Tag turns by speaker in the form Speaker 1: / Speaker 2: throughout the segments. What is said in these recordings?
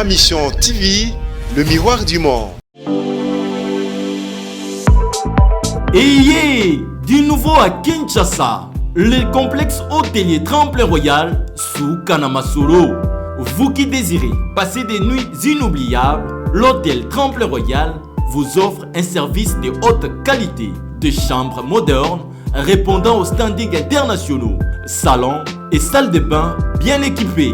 Speaker 1: Mission TV, le miroir du monde.
Speaker 2: Et du nouveau à Kinshasa, le complexe hôtelier Tremplin Royal sous Kanamasolo. Vous qui désirez passer des nuits inoubliables, l'hôtel Tremplin Royal vous offre un service de haute qualité, de chambres modernes répondant aux standings internationaux, salons et salles de bain bien équipées.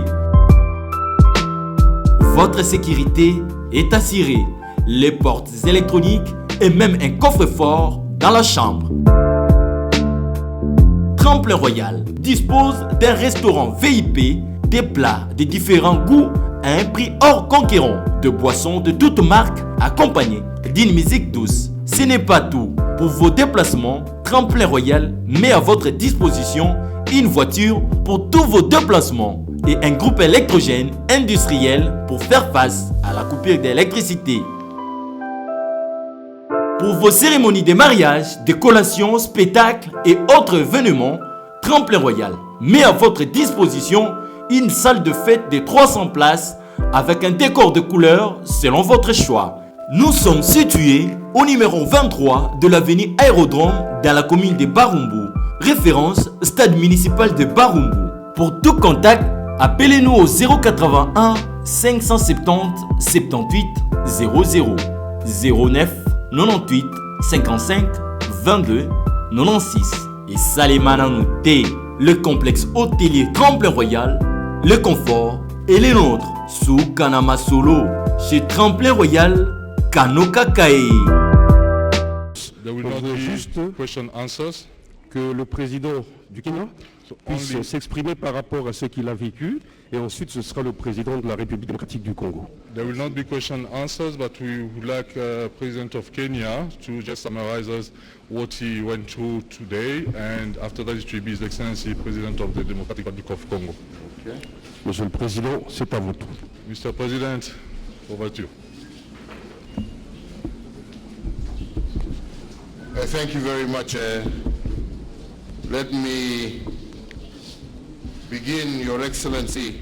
Speaker 2: Votre sécurité est assurée, les portes électroniques et même un coffre-fort dans la chambre. Tremplin Royal dispose d'un restaurant VIP, des plats de différents goûts à un prix hors conquérant, de boissons de toutes marques accompagnées d'une musique douce. Ce n'est pas tout. Pour vos déplacements, Tremplin Royal met à votre disposition une voiture pour tous vos déplacements et un groupe électrogène industriel pour faire face à la coupure d'électricité. Pour vos cérémonies de mariage, de collations, spectacles et autres événements, Tremplin Royal met à votre disposition une salle de fête de 300 places avec un décor de couleurs selon votre choix. Nous sommes situés au numéro 23 de l'avenue Aérodrome dans la commune de Barumbu. Référence Stade municipal de Barumbu. Pour tout contact, appelez-nous au 081 570 78 00 09 98 55 22 96 et Salimana Nouté. Le complexe hôtelier Tremplin Royal, le confort et les nôtres sous Kanamasolo chez Tremplin Royal Kanoka Kae.
Speaker 3: There will not be juste question answers. Que le président du Kenya puisse s'exprimer par rapport à ce qu'il a vécu et ensuite ce sera le président de la République démocratique du Congo.
Speaker 4: There will not be question answers, but we would like President of Kenya to just summarize us what he went through today, and after that it will be His Excellency President of the Democratic Republic of Congo.
Speaker 3: Okay. Monsieur le Président, c'est à vous.
Speaker 4: Mr. President, over to you.
Speaker 5: Thank you very much. Let me begin, Your Excellency,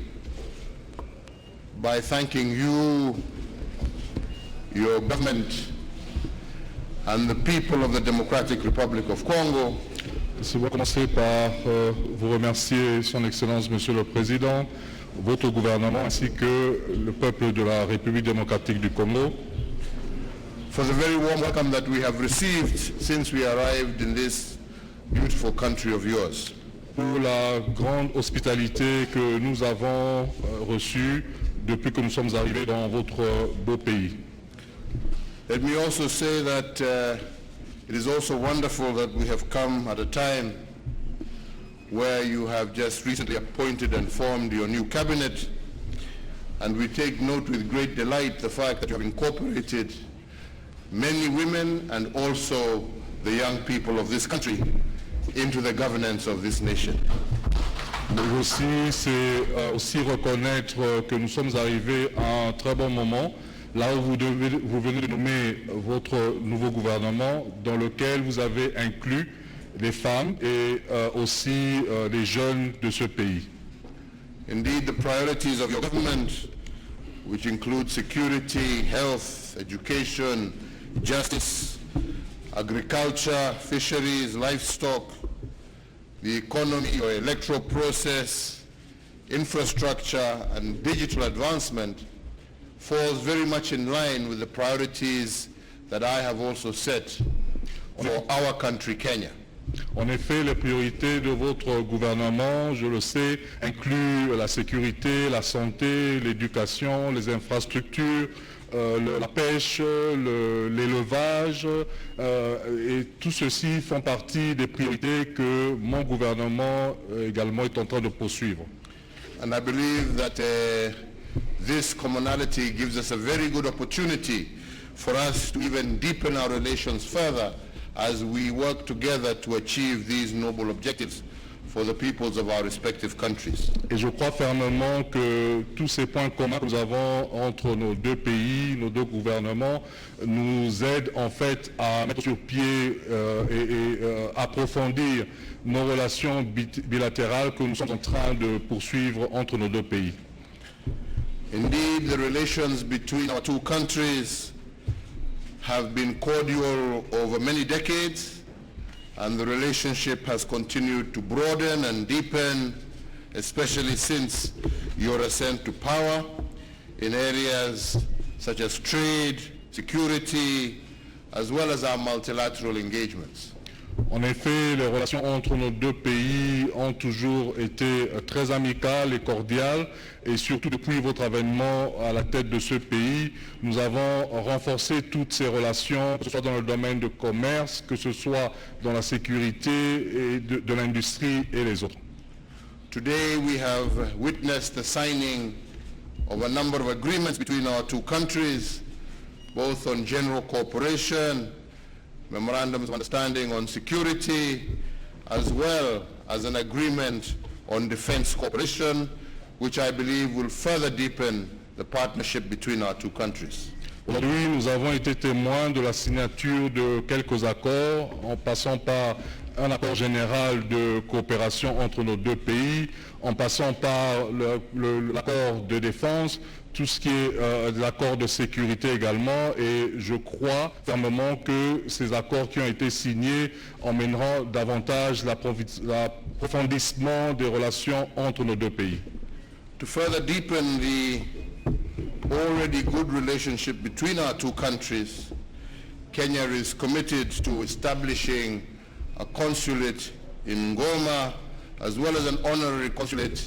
Speaker 5: by thanking you, your government, and the people of the Democratic Republic of Congo.
Speaker 4: Je vais commencer par vous remercier, Son Excellence, Monsieur le Président, votre gouvernement ainsi que le peuple de la République démocratique du Congo,
Speaker 5: for the very warm welcome that we have received since we arrived in this beautiful country of yours.
Speaker 4: Pour la grande hospitalité que nous avons reçue depuis que nous sommes arrivés dans votre beau pays.
Speaker 5: Let me also say that it is also wonderful that we have come at a time where you have just recently appointed and formed your new cabinet, and we take note with great delight the fact that you have incorporated many women and also the young people of this country into the governance of this nation.
Speaker 4: Mais aussi, c'est aussi reconnaître que nous sommes arrivés à un très bon moment, là où vous venez de nommer votre nouveau gouvernement, dans lequel vous avez inclus les femmes et aussi les jeunes de ce pays.
Speaker 5: Indeed, the priorities of your government, which include security, health, education, justice, agriculture, fisheries, livestock, the economy, your electoral process, infrastructure, and digital advancement falls very much in line with the priorities that I have also set for our country, Kenya.
Speaker 4: En effet, les priorités de votre gouvernement, je le sais, incluent la sécurité, la santé, l'éducation, les infrastructures, la pêche, l'élevage, et tout ceci font partie des priorités que mon gouvernement également est en train de poursuivre.
Speaker 5: And I believe that this commonality gives us a very good opportunity for us to even deepen our relations further as we work together to achieve these noble objectives for the peoples of our respective countries.
Speaker 4: Et je crois fermement que tous ces points communs que nous avons entre nos deux pays, nos deux gouvernements, nous aident en fait à mettre sur pied et approfondir nos relations bilatérales que nous sommes en train de poursuivre entre nos deux pays.
Speaker 5: Indeed, the relations between our two countries have been cordial over many decades, and the relationship has continued to broaden and deepen, especially since your ascent to power in areas such as trade, security, as well as our multilateral engagements.
Speaker 4: En effet, les relations entre nos deux pays ont toujours été très amicales et cordiales, et surtout depuis votre avènement à la tête de ce pays, nous avons renforcé toutes ces relations, que ce soit dans le domaine de commerce, que ce soit dans la sécurité et de l'industrie et les autres.
Speaker 5: Today we have witnessed the signing of a number of agreements between our two countries, both on general cooperation, memorandums of understanding on security, as well as an agreement on defense cooperation, which I believe will further deepen the partnership between our two countries.
Speaker 4: Aujourd'hui, nous avons été témoins de la signature de quelques accords, en passant par un accord général de coopération entre nos deux pays, en passant par l'accord de défense, tout ce qui est l'accord de sécurité également, et je crois fermement que ces accords qui ont été signés emmèneront davantage l'approfondissement des relations entre nos deux pays.
Speaker 5: To further deepen the already good relationship between our two countries, Kenya is committed to establishing a consulate in Goma, as well as an honorary consulate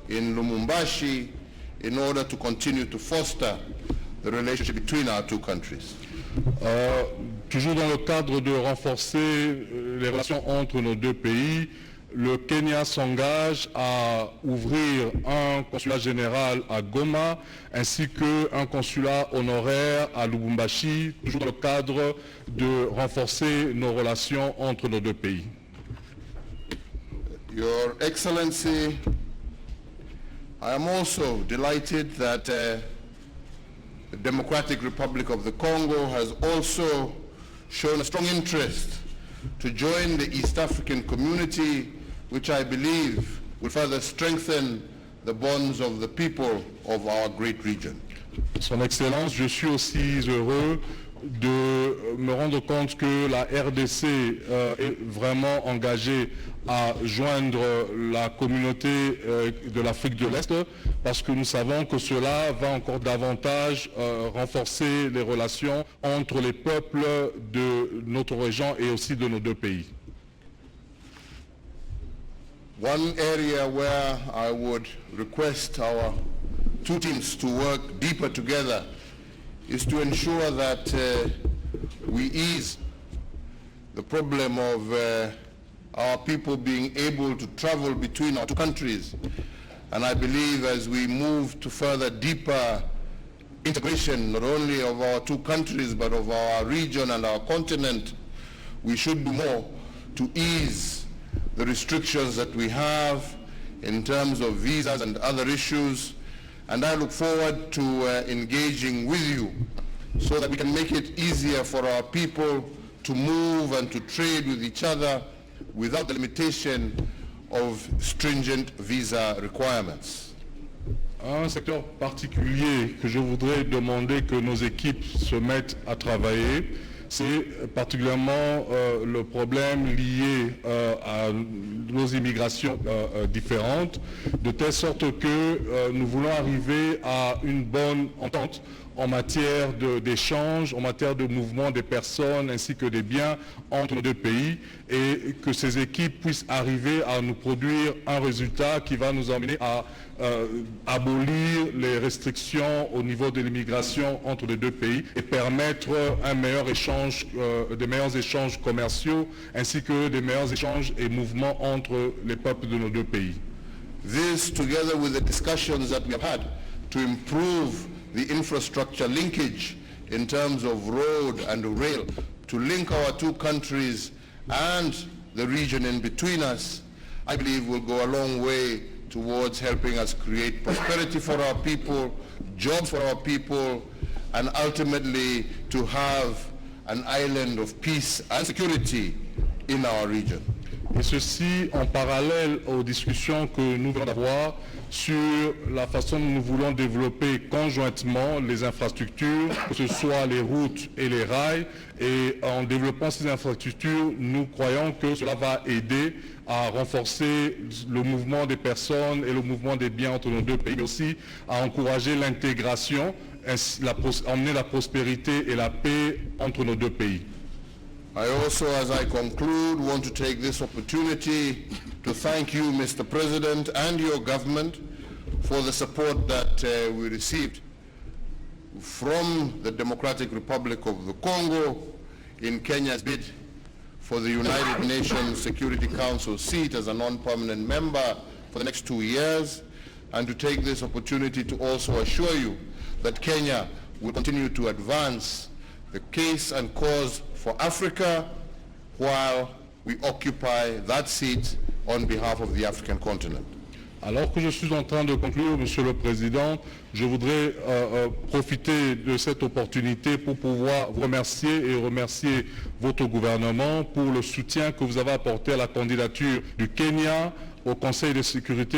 Speaker 5: in Lumumbashi, in order to continue to foster the relationship between our two countries.
Speaker 4: Toujours dans le cadre de renforcer les relations entre nos deux pays, le Kenya s'engage à ouvrir un consulat général à Goma ainsi qu'un consulat honoraire à Lubumbashi, toujours dans le cadre de renforcer nos relations entre nos deux pays.
Speaker 5: Your Excellency, I am also delighted that the Democratic Republic of the Congo has also shown a strong interest to join the East African community, which I believe will further strengthen the bonds of the people of our great region.
Speaker 4: Son Excellence, je suis aussi heureux de me rendre compte que la RDC est vraiment engagée à joindre la communauté de l'Afrique de l'Est, parce que nous savons que cela va encore davantage renforcer les relations entre les peuples de notre région et aussi de nos deux pays.
Speaker 5: One area where I would request our two teams to work deeper together is to ensure that we ease the problem of our people being able to travel between our two countries. And I believe as we move to further deeper integration, not only of our two countries, but of our region and our continent, we should do more to ease the restrictions that we have in terms of visas and other issues. And I look forward to engaging with you so that we can make it easier for our people to move and to trade with each other without the limitation of stringent visa requirements.
Speaker 4: Un secteur particulier que je voudrais demander que nos équipes se mettent à travailler, c'est particulièrement le problème lié à nos immigrations différentes, de telle sorte que nous voulons arriver à une bonne entente en matière d'échange, en matière de mouvement des personnes ainsi que des biens entre nos deux pays, et que ces équipes puissent arriver à nous produire un résultat qui va nous emmener à abolir les restrictions au niveau de l'immigration entre les deux pays et permettre un meilleur échange, des meilleurs échanges commerciaux ainsi que des meilleurs échanges et mouvements entre les peuples de nos deux pays.
Speaker 5: This, together with the discussions that we have had to improve the infrastructure linkage in terms of road and rail, to link our two countries and the region in between us, I believe will go a long way towards helping us create prosperity for our people, jobs for our people, and ultimately to have an island of peace and security in our region.
Speaker 4: Et ceci en parallèle aux discussions que nous venons d'avoir sur la façon dont nous voulons développer conjointement les infrastructures, que ce soit les routes et les rails. Et en développant ces infrastructures, nous croyons que cela va aider à renforcer le mouvement des personnes et le mouvement des biens entre nos deux pays, mais aussi à encourager l'intégration, emmener la prospérité et la paix entre nos deux pays.
Speaker 5: I also, as I conclude, want to take this opportunity to thank you, Mr. President, and your government for the support that we received from the Democratic Republic of the Congo in Kenya's bid for the United Nations Security Council seat as a non-permanent member for the next 2 years, and to take this opportunity to also assure you that Kenya will continue to advance the case and cause for Africa while we occupy that seat on behalf of the African continent.
Speaker 4: Alors que je suis en train de conclure, Monsieur le Président, je voudrais profiter de cette opportunité pour pouvoir vous remercier et remercier votre gouvernement pour le soutien que vous avez apporté à la candidature du Kenya au Conseil de sécurité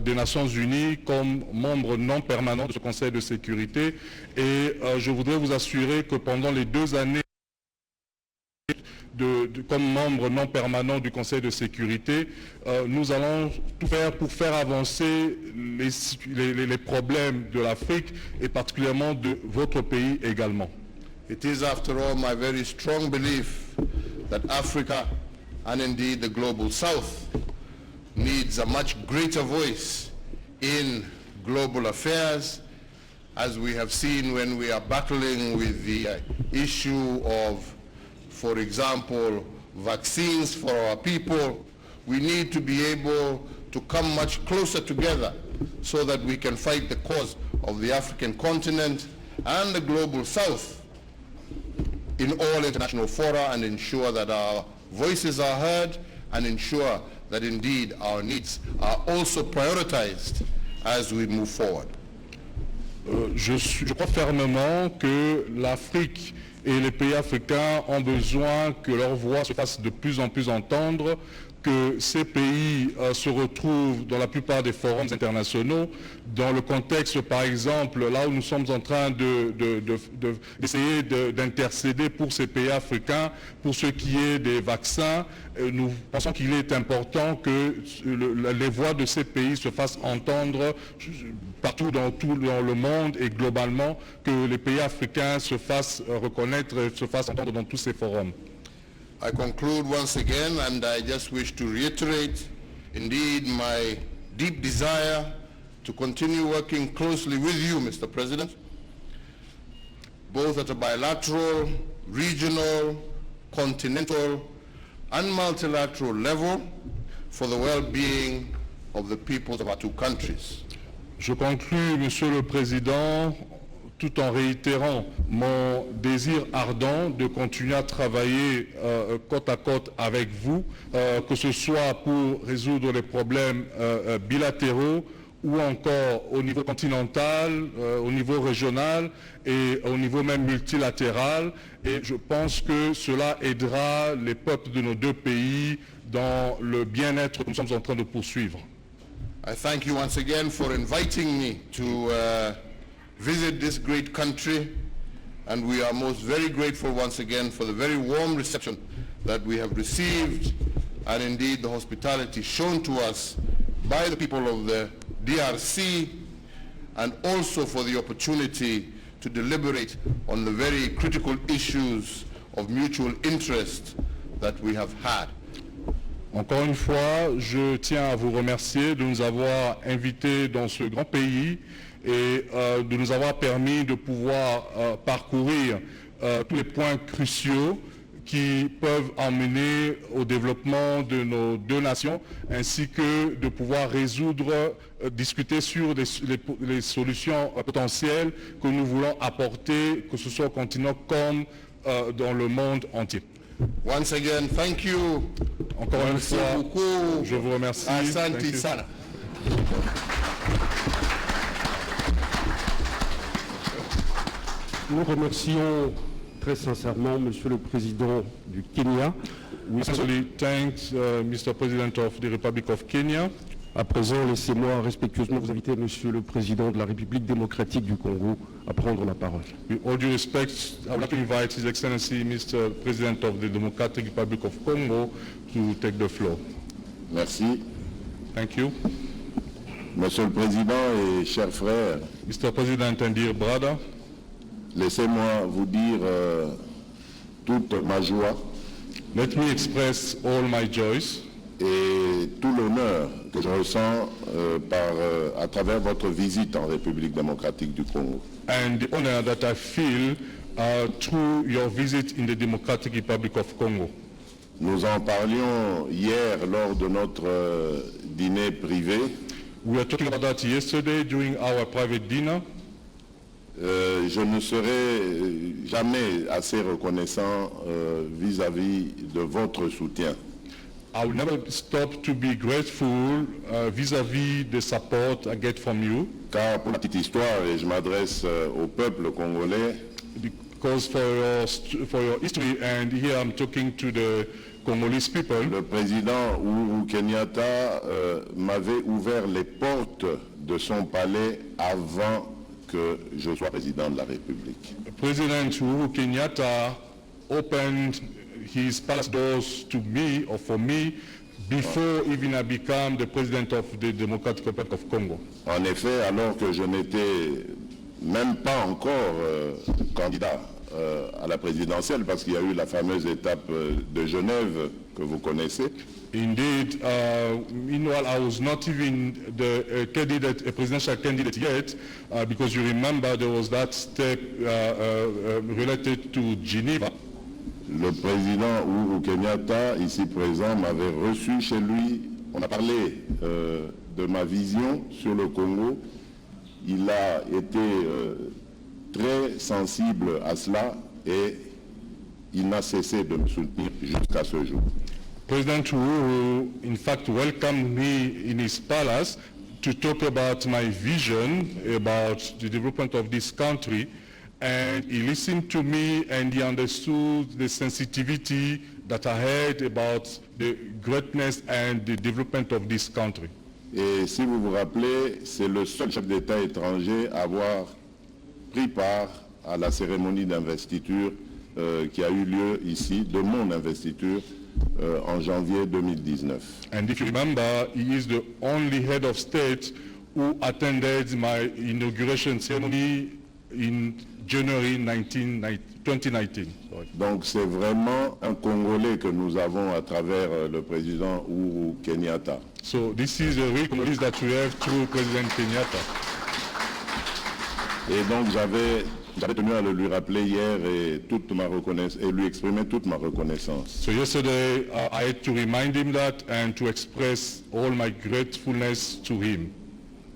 Speaker 4: des Nations Unies comme membre non permanent de ce Conseil de sécurité. Et je voudrais vous assurer que pendant les 2 années comme membre non permanent du Conseil de sécurité, nous allons tout faire pour faire avancer les problèmes de l'Afrique et particulièrement de votre pays également.
Speaker 5: It is, after all, my very strong belief that Africa, and indeed the global South, needs a much greater voice in global affairs, as we have seen when we are battling with the issue of, for example, vaccines for our people. We need to be able to come much closer together so that we can fight the cause of the African continent and the global South in all international fora, and ensure that our voices are heard, and ensure that indeed our needs are also prioritized as we move forward.
Speaker 4: Je crois fermement que l'Afrique et les pays africains ont besoin que leur voix se fasse de plus en plus entendre, que ces pays se retrouvent dans la plupart des forums internationaux, dans le contexte, par exemple, là où nous sommes en train d'essayer d'intercéder pour ces pays africains, pour ce qui est des vaccins. Nous pensons qu'il est important que les voix de ces pays se fassent entendre partout dans le monde, et globalement que les pays africains se fassent reconnaître et se fassent entendre dans tous ces forums.
Speaker 5: I conclude once again, and I just wish to reiterate indeed my deep desire to continue working closely with you, Mr. President, both at a bilateral, regional, continental, and multilateral level for the well-being of the peoples of our two countries.
Speaker 4: Je conclus, Monsieur le Président, tout en réitérant mon désir ardent de continuer à travailler côte à côte avec vous, que ce soit pour résoudre les problèmes bilatéraux ou encore au niveau continental, au niveau régional et au niveau même multilatéral. Et je pense que cela aidera les peuples de nos deux pays dans le bien-être que nous sommes en train de poursuivre.
Speaker 5: I thank you once again for inviting me to visit this great country, and we are most very grateful once again for the very warm reception that we have received, and indeed the hospitality shown to us by the people of the DRC, and also for the opportunity to deliberate on the very critical issues of mutual interest that we have had.
Speaker 4: Encore une fois, je tiens à vous remercier de nous avoir invités dans ce grand pays et de nous avoir permis de pouvoir parcourir tous les points cruciaux qui peuvent emmener au développement de nos deux nations, ainsi que de pouvoir discuter sur les solutions potentielles que nous voulons apporter, que ce soit au continent comme dans le monde entier.
Speaker 5: Once again, thank you.
Speaker 4: Encore une fois, je vous remercie.
Speaker 5: Asante sana.
Speaker 3: Nous remercions très sincèrement, Monsieur le Président du Kenya.
Speaker 4: We sincerely thank Mr. President of the Republic of Kenya.
Speaker 3: À présent, laissez-moi respectueusement vous inviter, Monsieur le Président de la République démocratique du Congo, à prendre la parole.
Speaker 4: With all due respect, I would like to invite His Excellency Mr. President of the Democratic Republic of Congo to take the floor.
Speaker 5: Merci.
Speaker 4: Thank you.
Speaker 5: Monsieur le Président et chers frères,
Speaker 4: Mr. President and dear brother,
Speaker 5: laissez-moi vous dire toute ma joie
Speaker 4: let me express all my joys
Speaker 5: et tout l'honneur que je ressens à travers votre visite en République démocratique du Congo.
Speaker 4: and the honor that I feel through your visit in the Democratic Republic of Congo.
Speaker 5: Nous en parlions hier lors de notre dîner privé.
Speaker 4: We were talking about that yesterday during our private dinner.
Speaker 5: Je ne serai jamais assez reconnaissant vis-à-vis de votre soutien.
Speaker 4: I will never stop to be grateful vis-à-vis the support I get from you,
Speaker 5: Car pour la petite histoire, et je m'adresse au peuple congolais,
Speaker 4: because for your history, and here I'm talking to the Congolese people,
Speaker 5: le président Uhuru Kenyatta m'avait ouvert les portes de son palais avant que je sois président de la République.
Speaker 4: President Uhuru Kenyatta opened his palace doors to me, or for me, before even I became the president of the Democratic Republic of Congo.
Speaker 5: En effet, alors que je n'étais même pas encore candidat à la présidentielle, parce qu'il y a eu la fameuse étape de Genève que vous connaissez,
Speaker 4: Indeed, meanwhile, I was not even a presidential candidate yet, because you remember there was that step related to Geneva.
Speaker 5: le président Uhuru Kenyatta, ici présent, m'avait reçu chez lui. On a parlé de ma vision sur le Congo. Il a été très sensible à cela et il n'a cessé de me soutenir jusqu'à ce jour.
Speaker 4: President Uhuru, in fact, welcomed me in his palace to talk about my vision about the development of this country, and he listened to me and he understood the sensitivity that I had about the greatness and the development of this country.
Speaker 5: Et si vous vous rappelez, c'est le seul chef d'État étranger à avoir pris part à la cérémonie d'investiture qui a eu lieu ici, de mon investiture, en janvier 2019.
Speaker 4: And if you remember, he is the only head of state who attended my inauguration ceremony in January 2019. Sorry.
Speaker 5: Donc c'est vraiment un Congolais que nous avons à travers le président Uhuru Kenyatta.
Speaker 4: So this is a real Congolese that we have through President Kenyatta.
Speaker 5: Et donc j'avais tenu à le lui rappeler hier et lui exprimer toute ma reconnaissance.
Speaker 4: So yesterday I had to remind him that and to express all my gratefulness to him.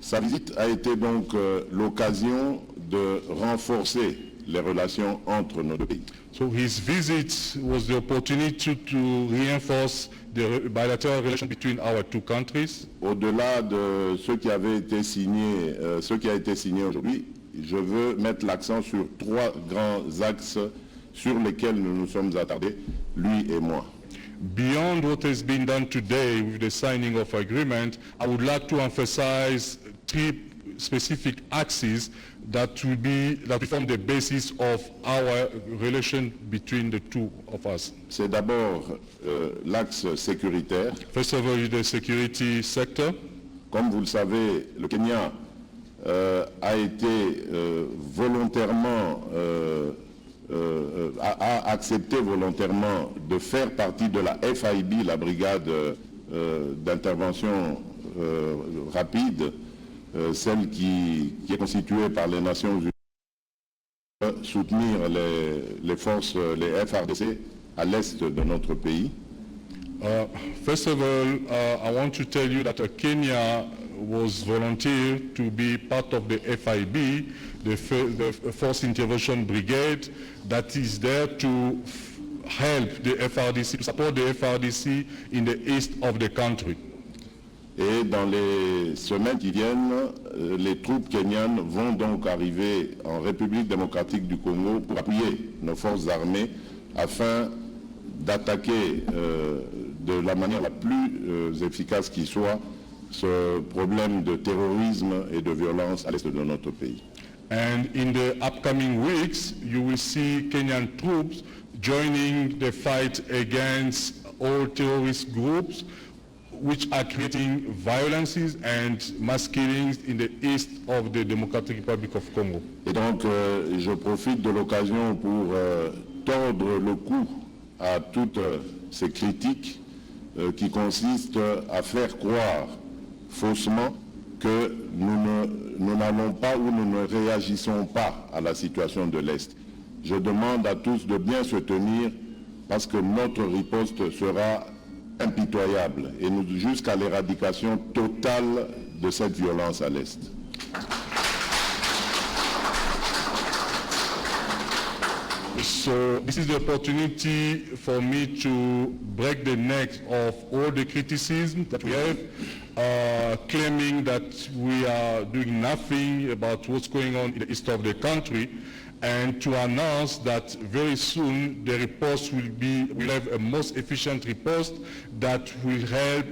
Speaker 5: Sa visite a été donc l'occasion de renforcer les relations entre nos deux pays.
Speaker 4: So his visit was the opportunity to reinforce the bilateral relation between our two countries.
Speaker 5: Au-delà de ce qui avait été signé, ce qui a été signé aujourd'hui, je veux mettre l'accent sur trois grands axes sur lesquels nous nous sommes attardés, lui et moi.
Speaker 4: Beyond what has been done today with the signing of agreement, I would like to emphasize three specific axes that will form the basis of our relation between the two of us.
Speaker 5: C'est d'abord l'axe sécuritaire.
Speaker 4: First of all, the security sector.
Speaker 5: Comme vous le savez, le Kenya a été volontairement, a accepté volontairement de faire partie de la FIB, la brigade d'intervention rapide, celle qui est constituée par les Nations Unies, pour soutenir les forces, les FARDC à l'est de notre pays.
Speaker 4: First of all, I want to tell you that Kenya was volunteered to be part of the FIB, the Force Intervention Brigade, that is there to help the FRDC, to support the FRDC in the east of the country.
Speaker 6: Et dans les semaines qui viennent, les troupes kenyanes vont donc arriver en République démocratique du Congo pour appuyer nos forces armées afin d'attaquer de la manière la plus efficace qui soit ce problème de terrorisme et de violence à l'est de notre pays.
Speaker 4: And in the upcoming weeks, you will see Kenyan troops joining the fight against all terrorist groups which are creating violences and mass killings in the east of the Democratic Republic of Congo.
Speaker 6: Et donc, je profite de l'occasion pour tordre le cou à toutes ces critiques qui consistent à faire croire faussement que nous n'allons pas ou nous ne réagissons pas à la situation de l'Est. Je demande à tous de bien se tenir parce que notre riposte sera impitoyable et nous jusqu'à l'éradication totale de cette violence à l'Est.
Speaker 4: So this is the opportunity for me to break the neck of all the criticism that we have, claiming that we are doing nothing about what's going on in the east of the country, and to announce that very soon the riposte will have a most efficient riposte that will help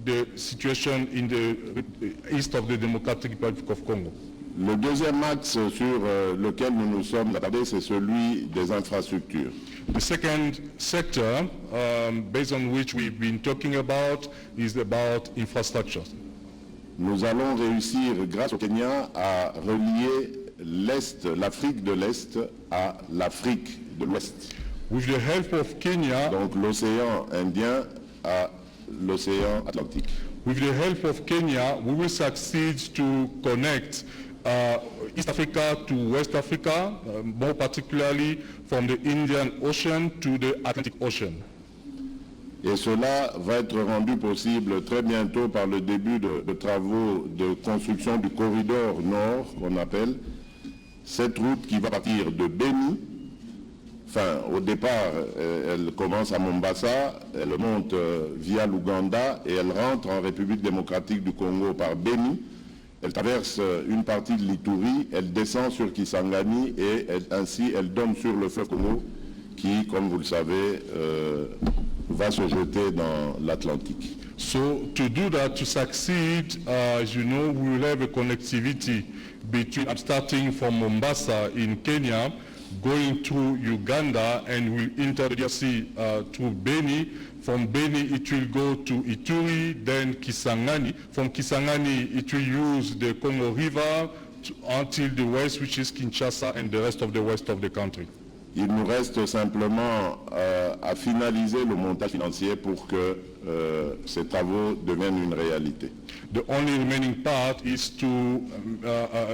Speaker 4: the situation in the east of the Democratic Republic of Congo.
Speaker 6: Le deuxième axe sur lequel nous nous sommes attardés, c'est celui des infrastructures.
Speaker 4: The second sector, based on which we've been talking about, is about infrastructure.
Speaker 6: Nous allons réussir, grâce au Kenya, à relier l'Est, l'Afrique de l'Est à l'Afrique de l'Ouest.
Speaker 4: With the help of Kenya,
Speaker 6: donc l'océan Indien à l'océan Atlantique.
Speaker 4: With the help of Kenya, we will succeed to connect East Africa to West Africa, more particularly from the Indian Ocean to the Atlantic Ocean.
Speaker 6: Et cela va être rendu possible très bientôt par le début de travaux de construction du corridor nord, qu'on appelle, cette route qui va partir de Beni. Enfin, au départ, elle commence à Mombasa, elle monte via l'Ouganda et elle rentre en République démocratique du Congo par Beni. Elle traverse une partie de l'Ituri, elle descend sur Kisangani et ainsi elle donne sur le fleuve Congo qui, comme vous le savez, va se jeter dans l'Atlantique.
Speaker 4: So to do that, to succeed, as you know, we will have a connectivity between starting from Mombasa in Kenya, going to Uganda, and will enter the sea through Beni. From Beni, it will go to Ituri, then Kisangani. From Kisangani, it will use the Congo River until the west, which is Kinshasa, and the rest of the west of the country.
Speaker 6: Il nous reste simplement à finaliser le montage financier pour que ces travaux deviennent une réalité.
Speaker 4: The only remaining part is to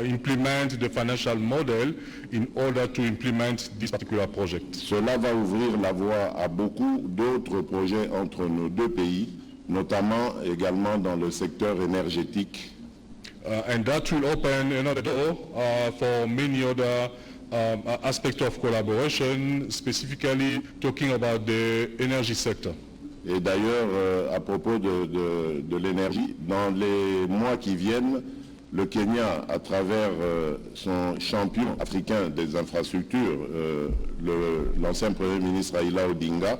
Speaker 4: implement the financial model in order to implement this particular project.
Speaker 6: Cela va ouvrir la voie à beaucoup d'autres projets entre nos deux pays, notamment également dans le secteur énergétique.
Speaker 4: And that will open another door for many other aspects of collaboration, specifically talking about the energy sector.
Speaker 6: Et d'ailleurs, à propos de l'énergie, dans les mois qui viennent, le Kenya, à travers son champion africain des infrastructures, l'ancien Premier ministre Raila Odinga,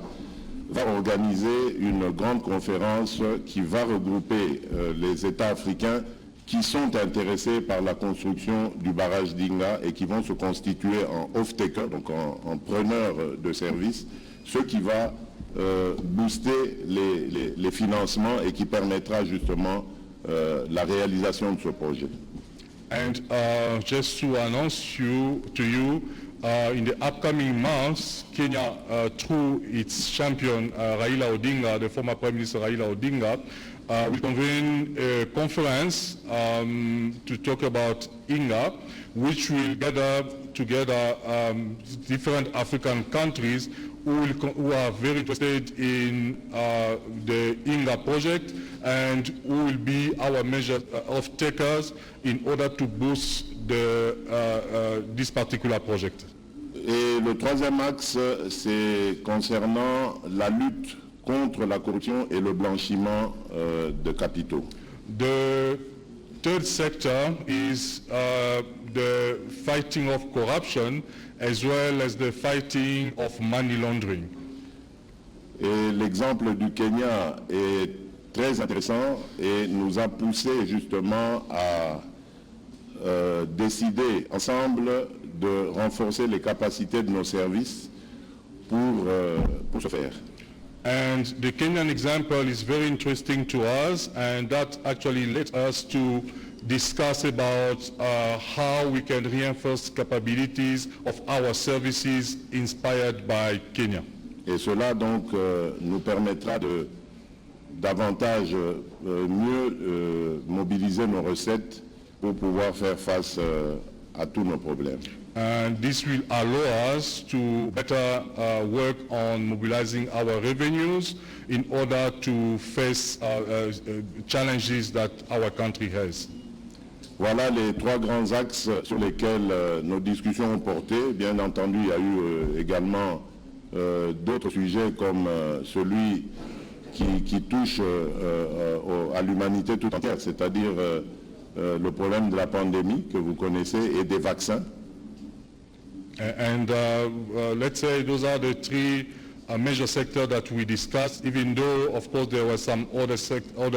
Speaker 6: va organiser une grande conférence qui va regrouper les États africains qui sont intéressés par la construction du barrage d'Inga et qui vont se constituer en off-taker, donc en preneurs de services, ce qui va booster les financements et qui permettra justement la réalisation de ce projet.
Speaker 4: And just to announce to you, in the upcoming months, Kenya, through its champion Raila Odinga, the former Prime Minister Raila Odinga, will convene a conference to talk about INGA, which will gather together different African countries who are very interested in the INGA project and who will be our major off-takers in order to boost this particular project.
Speaker 6: Et le troisième axe, c'est concernant la lutte contre la corruption et le blanchiment de capitaux.
Speaker 4: The third sector is the fighting of corruption as well as the fighting of money laundering.
Speaker 6: Et l'exemple du Kenya est très intéressant et nous a poussé justement à décider ensemble de renforcer les capacités de nos services pour ce faire.
Speaker 4: And the Kenyan example is very interesting to us, and that actually led us to discuss about how we can reinforce capabilities of our services inspired by Kenya.
Speaker 6: Et cela donc nous permettra de davantage mieux mobiliser nos recettes pour pouvoir faire face à tous nos problèmes.
Speaker 4: And this will allow us to better work on mobilizing our revenues in order to face challenges that our country has.
Speaker 6: Voilà les trois grands axes sur lesquels nos discussions ont porté. Bien entendu, il y a eu également d'autres sujets comme celui qui touche à l'humanité tout entière, c'est-à-dire le problème de la pandémie que vous connaissez et des vaccins.
Speaker 4: And let's say those are the three major sectors that we discussed, even though, of course, there were some other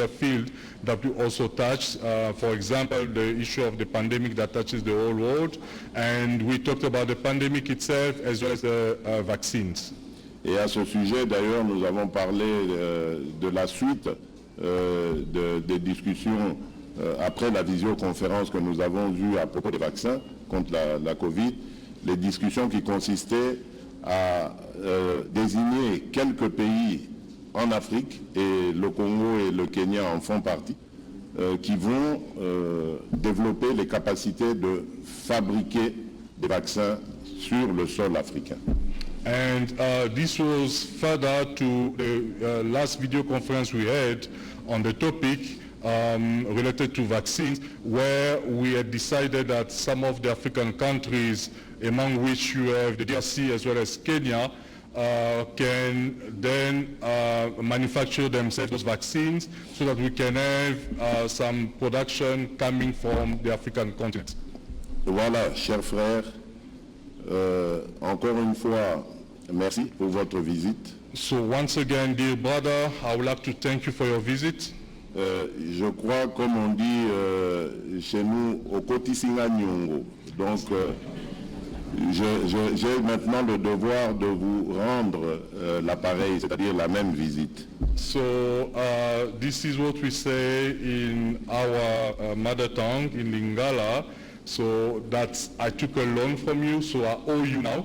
Speaker 4: fields that we also touched. For example, the issue of the pandemic that touches the whole world. And we talked about the pandemic itself as well as the vaccines.
Speaker 6: Et à ce sujet, d'ailleurs, nous avons parlé de la suite des discussions après la visioconférence que nous avons eue à propos des vaccins contre la Covid. Les discussions qui consistaient à désigner quelques pays en Afrique, et le Congo et le Kenya en font partie, qui vont développer les capacités de fabriquer des vaccins sur le sol africain.
Speaker 4: And this was further to the last video conference we had on the topic related to vaccines, where we had decided that some of the African countries, among which you have the DRC as well as Kenya, can then manufacture themselves those vaccines so that we can have some production coming from the African continent.
Speaker 6: Voilà, chers frères, encore une fois, merci pour votre visite.
Speaker 4: So once again, dear brother, I would like to thank you for your visit.
Speaker 6: Je crois, comme on dit chez nous, au Kotisinga Nyongo. Donc, j'ai maintenant le devoir de vous rendre l'appareil, c'est-à-dire la même visite.
Speaker 4: So this is what we say in our mother tongue, in Lingala. So that's, I took a loan from you, so I owe you now.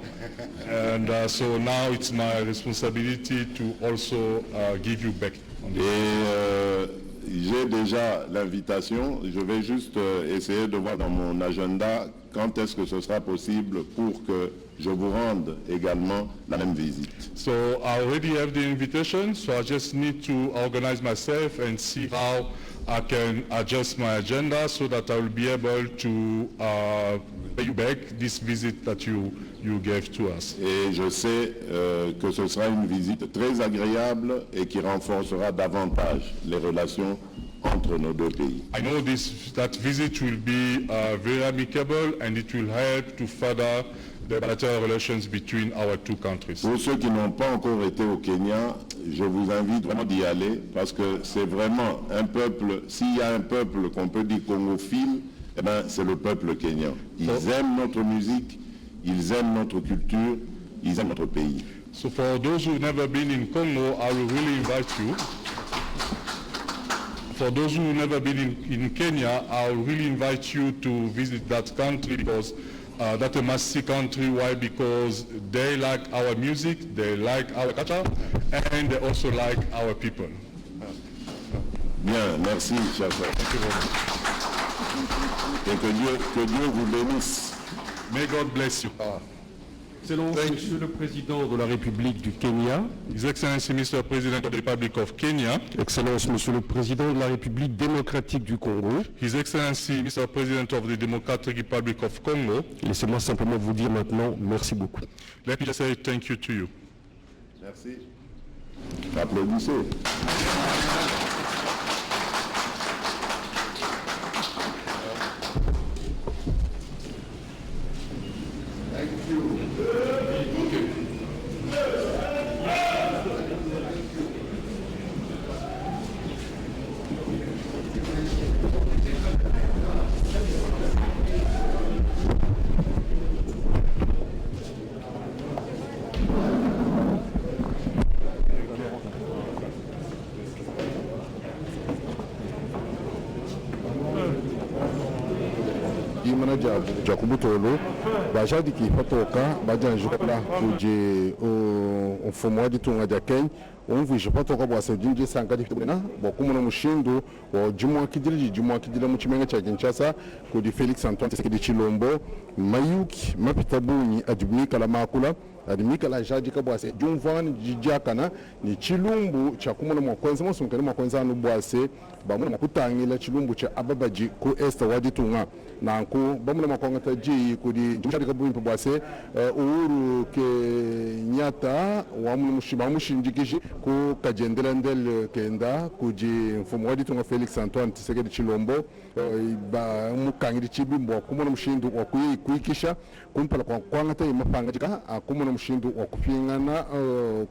Speaker 4: And so now it's my responsibility to also give you back.
Speaker 6: Et j'ai déjà l'invitation, je vais juste essayer de voir dans mon agenda quand est-ce que ce sera possible pour que je vous rende également la même visite.
Speaker 4: So I already have the invitation, so I just need to organize myself and see how I can adjust my agenda so that I will be able to pay you back this visit that you gave to us.
Speaker 6: Et je sais que ce sera une visite très agréable et qui renforcera davantage les relations entre nos deux pays.
Speaker 4: I know that visit will be very amicable and it will help to further the bilateral relations between our two countries.
Speaker 6: Pour ceux qui n'ont pas encore été au Kenya, je vous invite vraiment d'y aller parce que c'est vraiment un peuple, s'il y a un peuple qu'on peut dire congophile, eh ben, c'est le peuple kenyan. Ils aiment notre musique, ils aiment notre culture, ils aiment notre pays.
Speaker 4: So for those who've never been in Congo, I will really invite you. For those who've never been in Kenya, I will really invite you to visit that country because that's a massive country. Why? Because they like our music, they like our culture, and they also like our people.
Speaker 6: Bien, merci, cher frère. Et que Dieu vous bénisse.
Speaker 4: May God bless you.
Speaker 3: Excellence, Monsieur le Président de la République du Kenya.
Speaker 4: His Excellency, Mr. President of the Republic of Kenya.
Speaker 3: Excellence, Monsieur le Président de la République démocratique du Congo.
Speaker 4: His Excellency, Mr. President of the Democratic Republic of Congo.
Speaker 3: Laissez-moi simplement vous dire maintenant merci beaucoup.
Speaker 4: Let me just say thank you to you.
Speaker 6: Merci. Applaudissez.
Speaker 3: na Jacobo Tolo bajadi ki patoka bajanju kala kuje o fomo de tunga de Kenya umvisha patoka bwa sedinje sanga difitena bokumu na mushindo wa jumwa kidila mu kimenga cha Kinshasa kudi Felix Antoine Tshisekedi Chilombo mayuki mapitabuni adimika la makula adimika la jadi kabwase jumvan jijakana ni chilumbu cha kumuna mwakwenza masunkani mwakwenza anu bwase bamuna makutangila chilumbu cha ababaji ku esta waditunga nanku bamuna makwangata ji kudi jumshadi kabuni pabwase Uhuru Kenyatta wamuna mushiba mushinjikishi ku kajendela ndel kenda kuji mfumo waditunga Felix Antoine Tshisekedi Chilombo ba mukangiri chibimbo kumuna mushindu wa kuikisha kumpala kwa kwangata imapanga jika kumuna mushindu wa kupingana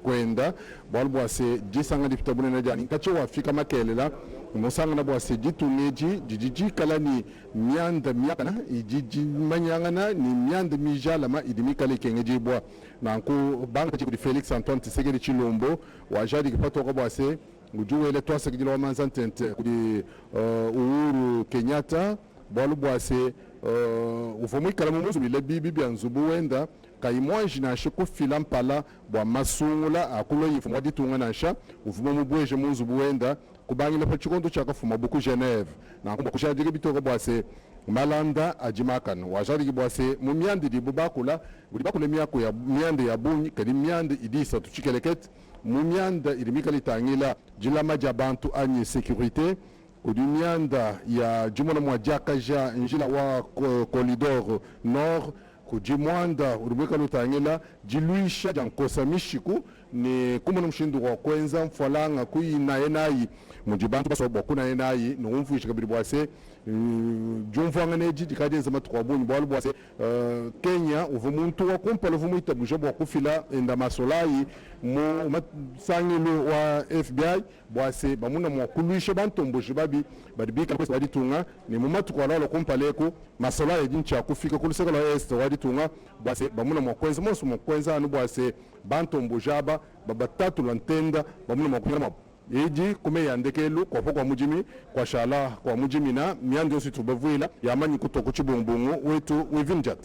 Speaker 3: kwenda balbwase jisanga dipitabune na jani kacho wafika makelela musanga na bwase jituneji jijiji kala ni mianda miakana ijiji manyangana ni mianda mijala ma idimika lekengeji bwa nanku banka chikudi Felix Antoine Tshisekedi Chilombo wajadi kipato kwa bwase ujuwele twasa kijilo wa manzantente kudi Uhuru Kenyatta balbwase ufomu ikala mumuzu bile bibi byanzubu wenda kaimwaji na shiku filampala bwa masungula akulo yifu mwadi tunga na sha ufumu mubweje muzubu wenda kubangi na pachikondo chaka fuma buku Genève na kumba kushadiri bitoko bwase malanda ajimakan wajadigi bwase mumiandi di bubakula budibakule miyako ya miande ya bunyi kadi miande idisa tuchikeleket mumianda irimika litangila jilama jabantu anyi sécurité kudumianda ya jumona mwajaka ja njila wa corridor nord kujimwanda urumweka lutangila jiluisha jankosa mishiku ni kumuna mshindu wa kwenza mfalanga kui na enayi mujibantu baso bokuna enayi no umfuisha kabiri bwase jumfanga neji dikade zama twabuni bwalu bwase Kenya uvumuntu wa kumpala vumuita buje bwa kufila enda masolayi mu sangilo wa FBI bwase bamuna mwa kuluisha bantombo jibabi badibika kwesa waditunga ni mumatu kwa lalo kumpaleko masolayi jincha kufika kuluseka la est waditunga bwase bamuna mwa kwenza mosu mwa kwenza anu bwase bantombo jaba babatatu lantenda bamuna mwa kufila eji kume yandekelu kwa pokwa mujimi kwa shala kwa mujimi na miandi yosi tubavuila ya manyi kutoko chibumbungu wetu wevinjat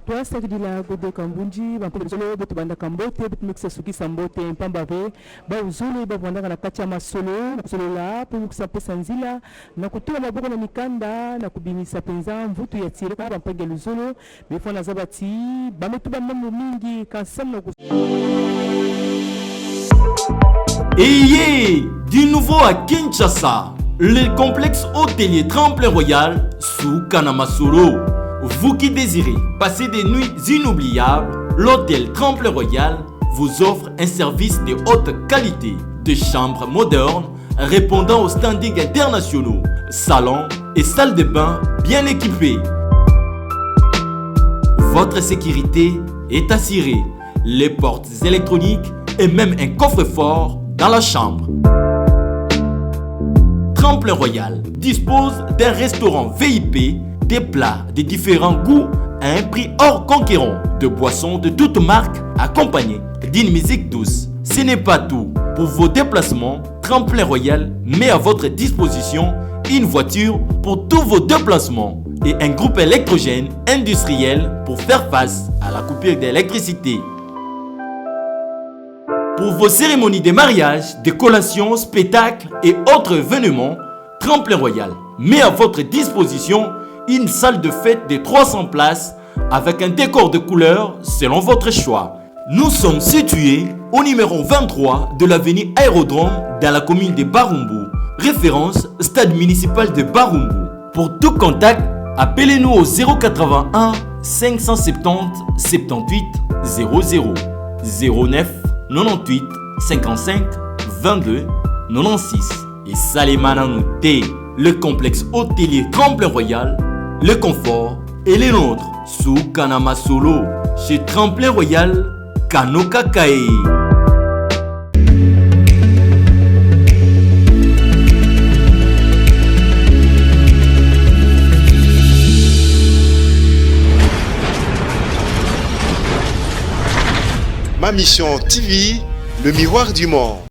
Speaker 7: Twasa kidila gode kambunji bampole zolo betu banda kambote betu mixa suki sambote mpamba ve ba uzolo ba bwanda na kacha masolo na kusolo la po muksa pesa nzila na kutoa maboko na mikanda na kubimisa penza mvutu ya tire kwa bampenge luzolo befona zabati ba metuba mambo mingi kansam na
Speaker 2: Ayez du nouveau à Kinshasa, le complexe hôtelier Tremplin Royal sous Kanamasolo. Vous qui désirez passer des nuits inoubliables, l'hôtel Tremplin Royal vous offre un service de haute qualité, de chambres modernes répondant aux standards internationaux, salons et salles de bain bien équipées. Votre sécurité est assurée, les portes électroniques et même un coffre-fort dans la chambre. Tremplin Royal dispose d'un restaurant VIP, des plats de différents goûts à un prix hors conquérant, de boissons de toutes marques accompagnées d'une musique douce. Ce n'est pas tout. Pour vos déplacements, Tremplin Royal met à votre disposition une voiture pour tous vos déplacements et un groupe électrogène industriel pour faire face à la coupure d'électricité. Pour vos cérémonies de mariage, de collations, spectacles et autres événements, Tremplin Royal met à votre disposition une salle de fête de 300 places avec un décor de couleurs selon votre choix. Nous sommes situés au numéro 23 de l'avenue Aérodrome dans la commune de Barumbu, référence stade municipal de Barumbu. Pour tout contact, appelez-nous au 081 570 78 00 09 98 55 22 96 et Salimana Nouté, le complexe hôtelier Tremplin Royal, le confort et les nôtres sous Kanamasolo chez Tremplin Royal Kanoka Kae.
Speaker 1: Ma mission TV, le miroir du monde.